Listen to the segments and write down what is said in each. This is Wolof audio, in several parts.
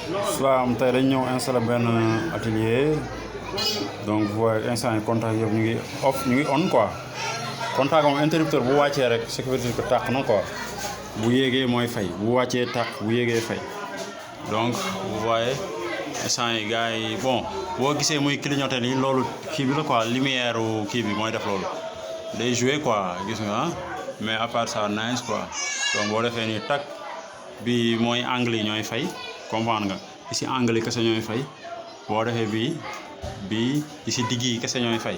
Salaam tey dañ ñëw installé benn atelier donc vous voyez instant yi contact yëpp ñu ngi off ñu ngi on quoi contact moom interrupteur bu wàccee rek ce qui veut dire que tàq na quoi bu yéegee mooy fay bu wàccee tàq bu yéegee fay donc vous voyez instant yi gars yi bon boo gisee muy clignoter nii loolu kii bi la quoi lumière kii bi mooy def loolu day jouer quoi gis nga mais à part ça nice quoi donc boo defee nii tàq bi mooy angle yi ñooy fay comprendre nga ici angle yi kese ñooy fay boo defee bii ici digg yi kese ñooy fay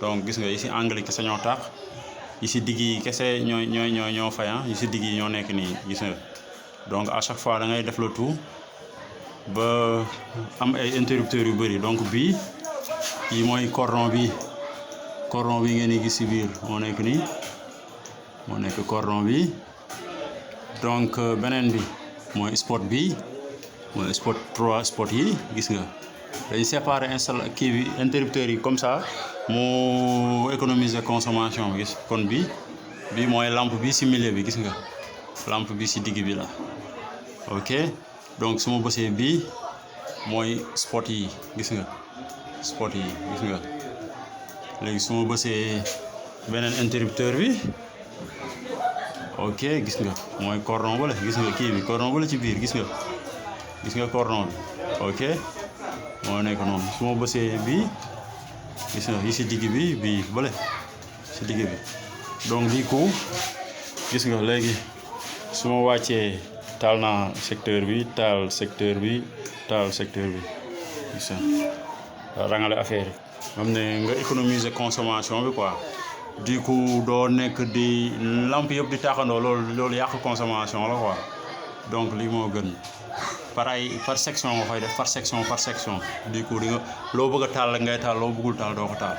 donc gis nga ici angle yi kese ñoo tàq ici digg yi kese ñoo fay ah ici digg yi ñoo nekk nii gis nga donc à chaque fois da ngay def le tout ba am ay interrupteurs yu bëri donc bii yi mooy cordon bi ngeen di gis ci biir moo nekk nii moo nekk cordon bi donc beneen bi mooy spot bi mooy spot 3 spot yi gis nga dañu séparer kii bi interrupteurs yi comme ça mu économiser consommation bi gis kon bi mooy lampe bi ci milieu bi gis nga lampe bi ci digg bi la ok donc su ma bësee bii mooy spot yi gis nga spot yi gis nga léegi su ma bësee beneen interrupteur bi ok gis nga mooy cordon wala gis nga kii bi cordon wala ci biir gis nga cordon bi ok moo nekk noonu su ma bësee bii gis nga yi ci digg bi bii bële ci digg bi donc du coup gis nga léegi su ma wàccee taal naa secteur bi taal secteur bi gis nga rangale affaire yi xam ne nga économiser consommation bi quoi du coup doo nekk di lampe yëpp di tàqandoo loolu yàq consommation la quoi donc lii moo gën par section nga koy def par section du coup di nga loo bëgg a taal ngay taal loo bëggul taal doo ko taal